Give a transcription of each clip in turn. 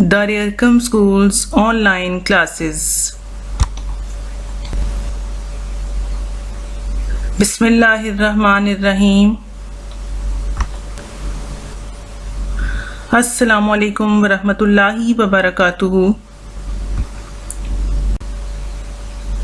Dar Arqam Schools online classes. Bismillahirrahmanirrahim. Assalamu alaikum wa rahmatullahi wa barakatuhu.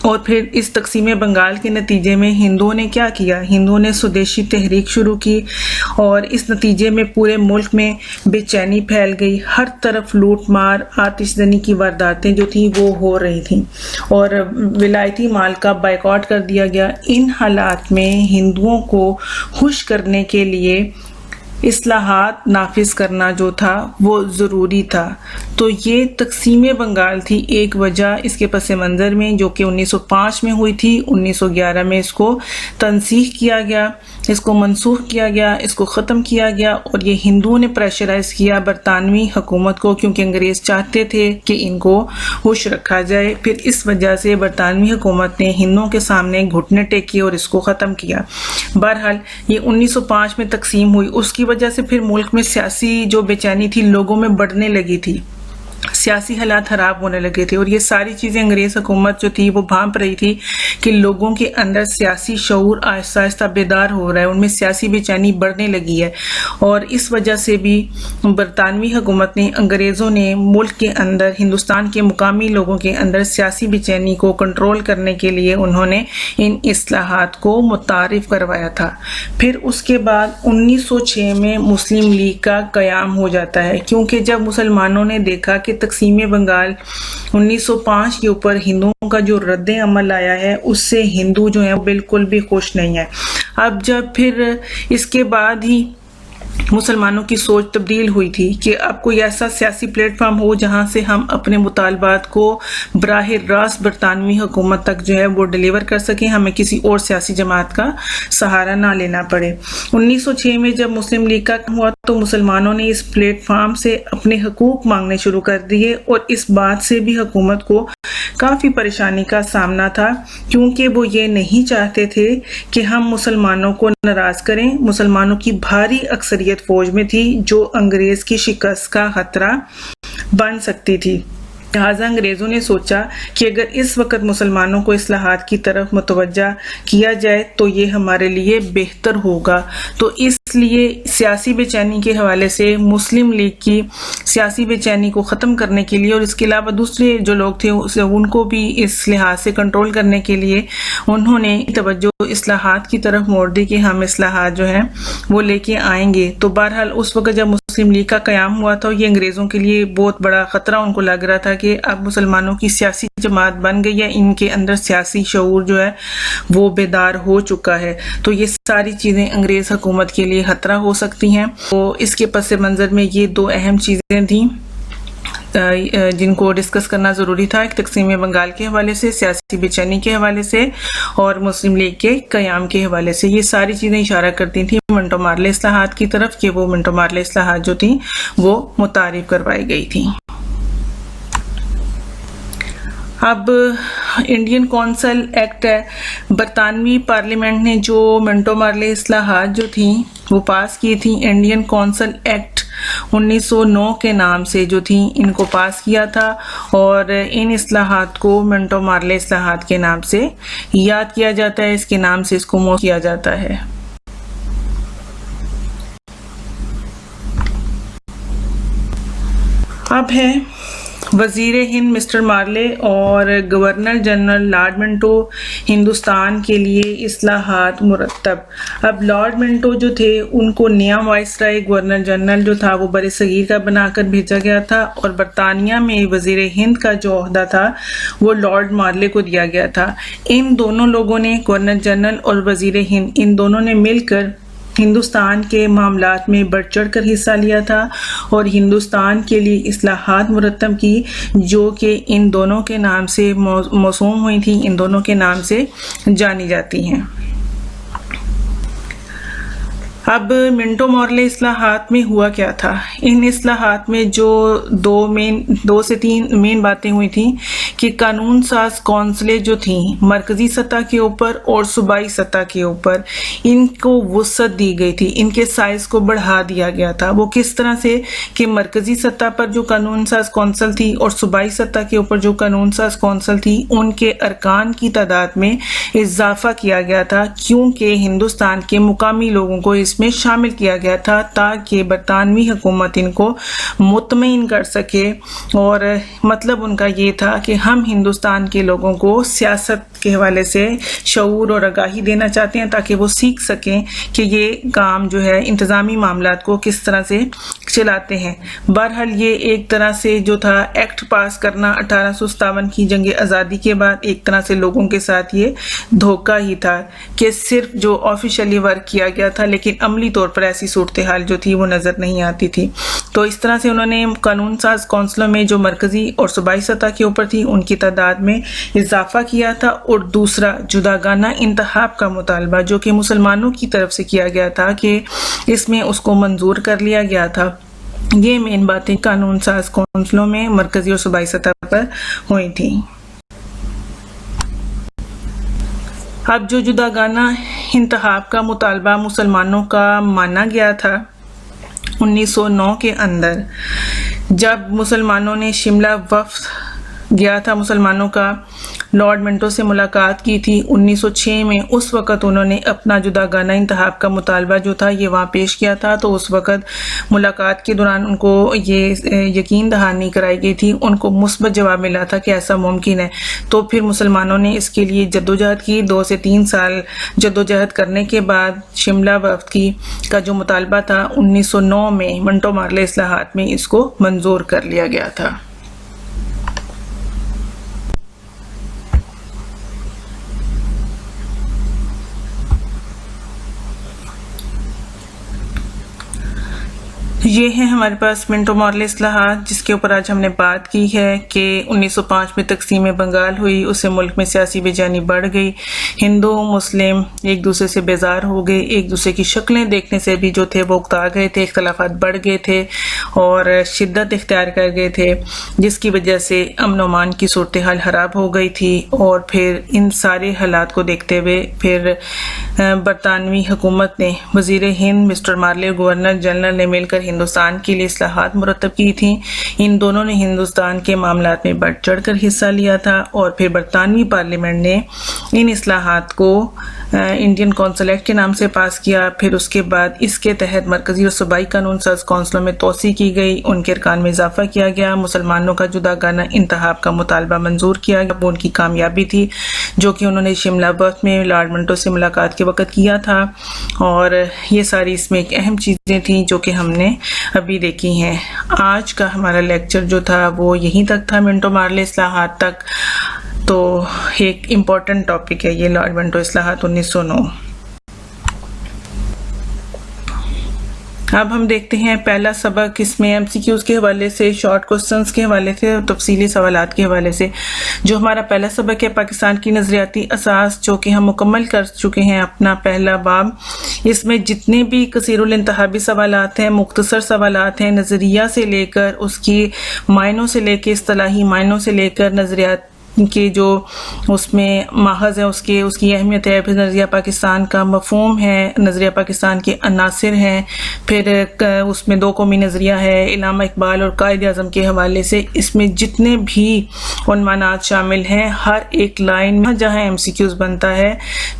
اور پھر اس تقسیم بنگال کے نتیجے میں ہندوؤں نے کیا کیا؟ ہندوؤں نے سودیشی تحریک شروع کی اور اس نتیجے میں پورے ملک میں بے چینی پھیل گئی، ہر طرف لوٹ مار، آتش زنی کی وارداتیں جو تھیں وہ ہو رہی تھیں اور ولایتی مال کا بائیکاٹ کر دیا گیا۔ ان حالات میں ہندوؤں کو خوش کرنے کے لیے اصلاحات نافذ کرنا جو تھا وہ ضروری تھا۔ تو یہ تقسیم بنگال تھی ایک وجہ اس کے پس منظر میں، جو کہ 1905 میں ہوئی تھی۔ 1911 میں اس کو تنسیخ کیا گیا، اس کو منسوخ کیا گیا، اس کو ختم کیا گیا، اور یہ ہندوؤں نے پریشرائز کیا برطانوی حکومت کو، کیونکہ انگریز چاہتے تھے کہ ان کو خوش رکھا جائے۔ پھر اس وجہ سے برطانوی حکومت نے ہندوؤں کے سامنے گھٹنے ٹیکے اور اس کو ختم کیا۔ بہرحال یہ 1905 میں تقسیم ہوئی، اس کی وجہ سے پھر ملک میں سیاسی جو بے چینی تھی لوگوں میں بڑھنے لگی تھی، سیاسی حالات خراب ہونے لگے تھے، اور یہ ساری چیزیں انگریز حکومت جو تھی وہ بھانپ رہی تھی کہ لوگوں کے اندر سیاسی شعور آہستہ آہستہ بیدار ہو رہا ہے، ان میں سیاسی بے چینی بڑھنے لگی ہے، اور اس وجہ سے بھی برطانوی حکومت نے، انگریزوں نے ملک کے اندر، ہندوستان کے مقامی لوگوں کے اندر سیاسی بے چینی کو کنٹرول کرنے کے لیے انہوں نے ان اصلاحات کو متعارف کروایا تھا۔ پھر اس کے بعد 1906 میں مسلم لیگ کا قیام ہو جاتا ہے، کیونکہ جب مسلمانوں نے دیکھا کہ تقسیم بنگال 1905 کے اوپر ہندوؤں کا جو رد عمل آیا ہے اس سے ہندو جو ہیں بالکل بھی خوش نہیں ہے۔ اب جب پھر اس کے بعد ہی مسلمانوں کی سوچ تبدیل ہوئی تھی کہ اب کوئی ایسا سیاسی پلیٹ فارم ہو جہاں سے ہم اپنے مطالبات کو براہ راست برطانوی حکومت تک جو ہے وہ ڈیلیور کر سکیں، ہمیں کسی اور سیاسی جماعت کا سہارا نہ لینا پڑے۔ 1906 میں جب مسلم لیگ کا ہوا تو مسلمانوں نے اس پلیٹ فارم سے اپنے حقوق مانگنے شروع کر دیے، اور اس بات سے بھی حکومت کو کافی پریشانی کا سامنا تھا، کیونکہ وہ یہ نہیں چاہتے تھے کہ ہم مسلمانوں کو ناراض کریں۔ مسلمانوں کی بھاری اکثریت فوج میں تھی جو انگریز کی شکست کا خطرہ بن سکتی تھی، لہٰذا انگریزوں نے سوچا کہ اگر اس وقت مسلمانوں کو اصلاحات کی طرف متوجہ کیا جائے تو یہ ہمارے لیے بہتر ہوگا۔ تو اس لیے سیاسی بے چینی کے حوالے سے مسلم لیگ کی سیاسی بے چینی کو ختم کرنے کے لیے، اور اس کے علاوہ دوسرے جو لوگ تھے ان کو بھی اس لحاظ سے کنٹرول کرنے کے لیے انہوں نے توجہ اصلاحات کی طرف موڑ دی کہ ہم اصلاحات جو ہیں وہ لے کے آئیں گے۔ تو بہرحال اس وقت جب مسلم لیگ کا قیام ہوا تھا، یہ انگریزوں کے لیے بہت بڑا خطرہ ان کو لگ رہا تھا کہ اب مسلمانوں کی سیاسی جماعت بن گئی ہے، ان کے اندر سیاسی شعور جو ہے وہ بیدار ہو چکا ہے، تو یہ ساری چیزیں انگریز حکومت کے لیے خطرہ ہو سکتی ہیں۔ تو اس کے پس منظر میں یہ دو اہم چیزیں تھیں جن کو ڈسکس کرنا ضروری تھا، ایک تقسیم بنگال کے حوالے سے، سیاسی بے چینی کے حوالے سے، اور مسلم لیگ کے قیام کے حوالے سے۔ یہ ساری چیزیں اشارہ کرتی تھیں منٹو مارلے اصلاحات کی طرف کہ وہ منٹو مارلے اصلاحات جو تھیں وہ متعارف کروائی گئی تھیں۔ اب انڈین کونسل ایکٹ ہے، برطانوی پارلیمنٹ نے جو منٹو مارلے اصلاحات جو تھیں وہ پاس کی تھیں، انڈین کونسل ایکٹ 1909 کے نام سے جو تھیں ان کو پاس کیا تھا، اور ان اصلاحات کو منٹو مارلے اصلاحات کے نام سے یاد کیا جاتا ہے، اس کے نام سے اس کو موسوم کیا جاتا ہے۔ اب ہے وزیر ہند مسٹر مارلے اور governor general lord Manto Hindustan کے لیے اصلاحات مرتب۔ اب لارڈ منٹو جو تھے ان کو نیا وائسرائے گورنر جنرل جو تھا وہ بر صغیر کا بنا کر بھیجا گیا تھا، اور برطانیہ میں وزیر ہند کا جو عہدہ تھا وہ لارڈ مارلے کو دیا گیا تھا۔ ان دونوں لوگوں نے، گورنر جنرل اور وزیر ہند، ان دونوں نے مل کر ہندوستان کے معاملات میں بڑھ چڑھ کر حصہ لیا تھا اور ہندوستان کے لیے اصلاحات مرتب کی جو کہ ان دونوں کے نام سے موسوم ہوئی تھیں، ان دونوں کے نام سے جانی جاتی ہیں۔ اب منٹو مارلے اصلاحات میں ہوا کیا تھا؟ ان اصلاحات میں جو دو سے تین مین باتیں ہوئی تھیں کہ قانون ساز کونسلیں جو تھیں مرکزی سطح کے اوپر اور صوبائی سطح کے اوپر، ان کو وسعت دی گئی تھی، ان کے سائز کو بڑھا دیا گیا تھا۔ وہ کس طرح سے کہ مرکزی سطح پر جو قانون ساز کونسل تھی اور صوبائی سطح کے اوپر جو قانون ساز کونسل تھی ان کے ارکان کی تعداد میں اضافہ کیا گیا تھا، کیونکہ ہندوستان کے مقامی لوگوں کو اس اس میں شامل کیا گیا تھا تاکہ برطانوی حکومت ان کو مطمئن کر سکے، اور مطلب ان کا یہ تھا کہ ہم ہندوستان کے لوگوں کو سیاست کے حوالے سے شعور اور آگاہی دینا چاہتے ہیں تاکہ وہ سیکھ سکیں کہ یہ کام جو ہے انتظامی معاملات کو کس طرح سے چلاتے ہیں۔ بہرحال یہ ایک طرح سے جو تھا ایکٹ پاس کرنا 1857 کی جنگ آزادی کے بعد ایک طرح سے لوگوں کے ساتھ یہ دھوکہ ہی تھا کہ صرف جو آفیشلی ورک کیا گیا تھا لیکن عملی طور پر ایسی صورتحال جو تھی وہ نظر نہیں آتی تھی۔ تو اس طرح سے انہوں نے قانون ساز کونسلوں میں جو مرکزی اور صوبائی سطح کے اوپر تھی ان کی تعداد میں اضافہ کیا تھا، اور دوسرا جداگانہ انتخاب کا مطالبہ جو کہ مسلمانوں کی طرف سے کیا گیا تھا کہ اس میں اس کو منظور کر لیا گیا تھا۔ یہ مین باتیں قانون ساز کونسلوں میں مرکزی اور صوبائی سطح پر ہوئی تھیں۔ اب جو جداگانہ انتخاب کا مطالبہ مسلمانوں کا مانا گیا تھا 1909 کے اندر، جب مسلمانوں نے شملہ وفد گیا تھا مسلمانوں کا، لارڈ منٹو سے ملاقات کی تھی 1906 میں، اس وقت انہوں نے اپنا جداگانہ انتخاب کا مطالبہ جو تھا یہ وہاں پیش کیا تھا۔ تو اس وقت ملاقات کے دوران ان کو یہ یقین دہانی کرائی گئی تھی، ان کو مثبت جواب ملا تھا کہ ایسا ممکن ہے۔ تو پھر مسلمانوں نے اس کے لیے جدوجہد کی، 2 سے 3 سال جدوجہد کرنے کے بعد شملہ وفد کا جو مطالبہ تھا 1909 میں منٹو مارلے اصلاحات میں اس کو منظور کر لیا گیا تھا۔ یہ ہے ہمارے پاس منٹو مارلے اصلاحات، جس کے اوپر آج ہم نے بات کی ہے کہ 1905 میں تقسیم بنگال ہوئی، اس سے ملک میں سیاسی بے چینی بڑھ گئی، ہندو مسلم ایک دوسرے سے بیزار ہو گئے، ایک دوسرے کی شکلیں دیکھنے سے بھی جو تھے وہ اکتا گئے تھے، اختلافات بڑھ گئے تھے اور شدت اختیار کر گئے تھے، جس کی وجہ سے امن و امان کی صورتحال خراب ہو گئی تھی۔ اور پھر ان سارے حالات کو دیکھتے ہوئے پھر برطانوی حکومت نے وزیر ہند مسٹر مارلے اور گورنر جنرل نے مل کر ہندوستان کے لیے اصلاحات مرتب کی تھیں۔ ان دونوں نے ہندوستان کے معاملات میں بڑھ چڑھ کر حصہ لیا تھا، اور پھر برطانوی پارلیمنٹ نے ان اصلاحات کو انڈین کونسل ایکٹ کے نام سے پاس کیا۔ پھر اس کے بعد اس کے تحت مرکزی اور صوبائی قانون ساز کونسلوں میں توسیع کی گئی، ان کے ارکان میں اضافہ کیا گیا، مسلمانوں کا جداگانہ انتخاب کا مطالبہ منظور کیا گیا۔ وہ ان کی کامیابی تھی جو کہ انہوں نے شملہ وفد میں لارڈ منٹو سے ملاقات کے وقت کیا تھا، اور یہ ساری اس میں ایک اہم چیزیں تھیں جو کہ ہم نے ابھی دیکھی ہیں۔ آج کا ہمارا لیکچر جو تھا وہ یہیں تک تھا، منٹو مارلے اصلاحات تک۔ تو ایک امپورٹنٹ ٹاپک ہے یہ لارڈ منٹو اصلاحات 1909۔ اب ہم دیکھتے ہیں پہلا سبق، اس میں ایم سی کیوز کے حوالے سے، شارٹ کوسچنز کے حوالے سے، تفصیلی سوالات کے حوالے سے۔ جو ہمارا پہلا سبق ہے پاکستان کی نظریاتی اساس، جو کہ ہم مکمل کر چکے ہیں اپنا پہلا باب۔ اس میں جتنے بھی کثیر الانتخابی سوالات ہیں، مختصر سوالات ہیں، نظریہ سے لے کر اس کی معنوں سے لے کے اصطلاحی معنوں سے لے کر نظریات کے جو اس میں ماخذ ہے، اس کی اہمیت ہے، پھر نظریہ پاکستان کا مفہوم ہے، نظریہ پاکستان کے عناصر ہیں، پھر اس میں 2 قومی نظریہ ہے، علامہ اقبال اور قائد اعظم کے حوالے سے اس میں جتنے بھی عنوانات شامل ہیں، ہر ایک لائن میں جہاں ایم سی کیوز بنتا ہے،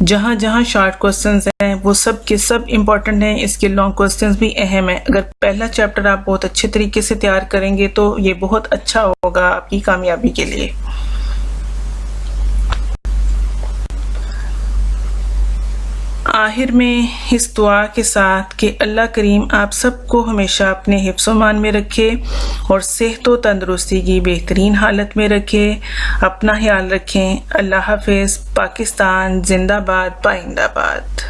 جہاں جہاں شارٹ کوسچنز ہیں، وہ سب کے سب امپورٹنٹ ہیں، اس کے لانگ کوسچنز بھی اہم ہیں۔ اگر پہلا چیپٹر آپ بہت اچھے طریقے سے تیار کریں گے تو یہ بہت اچھا ہوگا آپ کی کامیابی کے لیے۔ آخر میں اس دعا کے ساتھ کہ اللہ کریم آپ سب کو ہمیشہ اپنے حفظ و امان میں رکھے اور صحت و تندرستی کی بہترین حالت میں رکھے، اپنا خیال رکھیں۔ اللہ حافظ۔ پاکستان زندہ باد، پائندہ باد۔